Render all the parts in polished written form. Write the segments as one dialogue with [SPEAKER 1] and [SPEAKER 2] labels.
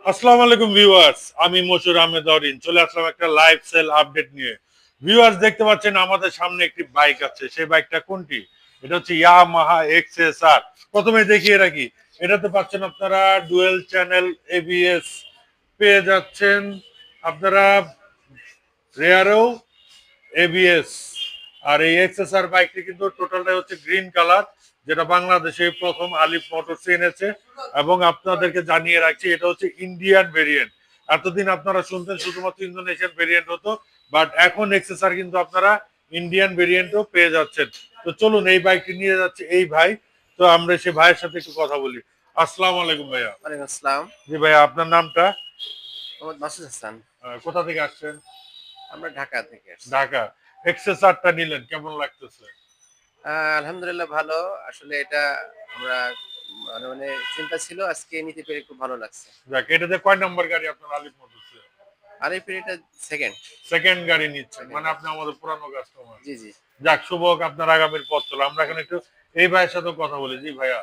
[SPEAKER 1] আসসালামু আলাইকুম ভিউয়ার্স, আমি মশুর আহমেদ অরিন চলে আসলাম একটা লাইভ সেল আপডেট নিয়ে। ভিউয়ার্স, দেখতে পাচ্ছেন আমাদের সামনে একটি বাইক আছে। সেই বাইকটা কোনটি? এটা হচ্ছে ইয়ামাহা এক্সএসআর। প্রথমে দেখিয়ে রাখি, এটাতে পাচ্ছেন আপনারা ডুয়েল চ্যানেল এবিএস পেয়ে যাচ্ছেন। আপনারা রেয়ারেও এবিএস। আর এই এক্সএসআর বাইকটি কিন্তু টোটালটাই হচ্ছে গ্রিন কালার, যেটা বাংলাদেশে প্রথম আলিফ মোটরস এনেছে। এবং আপনাদেরকে জানিয়ে রাখছি, এটা হচ্ছে ইন্ডিয়ান ভেরিয়েন্ট। এতদিন আপনারা শুনতেন শুধুমাত্র ইন্দোনেশিয়ান ভেরিয়েন্ট হতো, বাট এখন এক্সএসআর কিন্তু আপনারা ইন্ডিয়ান ভেরিয়েন্টও পেয়ে যাচ্ছেন। তো চলুন, এই বাইকটি নিয়ে যাচ্ছে এই ভাই। তো আমরা সেই ভাইয়ের সাথে একটু কথা বলি। আসসালামু আলাইকুম ভাইয়া।
[SPEAKER 2] ওয়ালাইকুম আসসালাম।
[SPEAKER 1] জি ভাইয়া, আপনার নামটা?
[SPEAKER 2] মোহাম্মদ মাসুদ হাসান।
[SPEAKER 1] কোথা থেকে আসছেন?
[SPEAKER 2] আমরা ঢাকা থেকে আসছি।
[SPEAKER 1] ঢাকা। এক্সএসআরটা নিলেন, কেমন লাগতেছে?
[SPEAKER 2] আলহামদুলিল্লাহ ভালো। আসলে এটা আমরা মানে চিন্তা ছিল, আজকে নিতে পেরে খুব ভালো লাগছে।
[SPEAKER 1] যাক, এটাতে কয় নাম্বার গাড়ি আপনার আলিফ মোটরসে?
[SPEAKER 2] আর এই এটা সেকেন্ড
[SPEAKER 1] সেকেন্ড গাড়ি নিচ্ছেন,
[SPEAKER 2] সেকেন্ড
[SPEAKER 1] মানে আপনি আমাদের পুরানো কাস্টমার।
[SPEAKER 2] জি, জি।
[SPEAKER 1] যাক, শুভ হোক আপনার আগামীর পথ চলা। আমরা এখন একটু এই ভাইয়ের সাথে কথা বলি। জি ভাইয়া,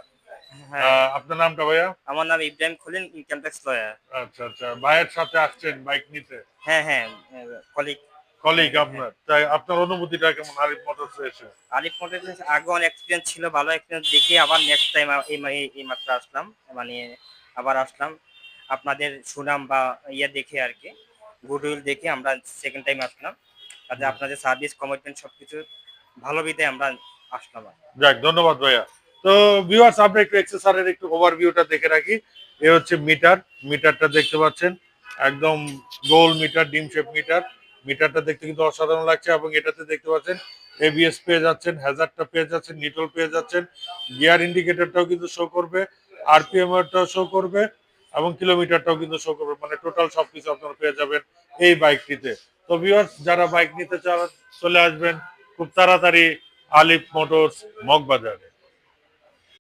[SPEAKER 3] হ্যাঁ,
[SPEAKER 1] আপনার নামটা ভাইয়া?
[SPEAKER 3] আমার নাম Ibrahim Khalil, income tax lawyer.
[SPEAKER 1] আচ্ছা আচ্ছা, ভাইয়ের সাথে আসছেন বাইক নিতে?
[SPEAKER 3] হ্যাঁ, হ্যাঁ, কলিগ।
[SPEAKER 1] কলিগ
[SPEAKER 3] হ্যাঁ,
[SPEAKER 1] আপনার? তাই আপনার অনুভূতিটা কেমন আলিফ মোটরসে এসে?
[SPEAKER 3] আলিফ মোটরস আগে অনেক এক্সপিরিয়েন্স ছিল, ভালো এক্সপিরিয়েন্স দেখে আবার নেক্সট টাইম এই মাত্র আসলাম, মানে আবার আসলাম আপনাদের সুনাম বা ইয়ে দেখে আর কি, গুডউইল দেখে আমরা সেকেন্ড টাইম আসলাম। তাতে আপনাদের সার্ভিস কমিটমেন্ট সবকিছু ভালো বিধে আমরা আসলাম আর কি।
[SPEAKER 1] যাক, ধন্যবাদ ভাইয়া। তো ভিউয়ার্স, আমরা একটু এক্সএসআর এর একটু ওভারভিউটা দেখে রাখি। এ হচ্ছে মিটার। মিটারটা দেখতে পাচ্ছেন, একদম গোল মিটার, ডিম শেপ মিটার। মিটারটা দেখতে কিন্তু অসাধারণ লাগছে। এবং এটাতে দেখতে পাচ্ছেন এবিএস পেয়ে যাচ্ছেন, হ্যাজার্ডটা পেয়ে যাচ্ছেন, নিটল পেয়ে যাচ্ছেন, গিয়ার ইন্ডিকেটরটাও কিন্তু শো করবে, আরপিএম এরটাও শো করবে, এবং কিলোমিটারটাও কিন্তু শো করবে। মানে টোটাল সবকিছু আপনারা পেয়ে যাবেন এই বাইকটিতে। তো ভিউয়ার্স, যারা বাইক নিতে চান চলে আসবেন খুব তাড়াতাড়ি আলিফ মোটরস মগবাজারে।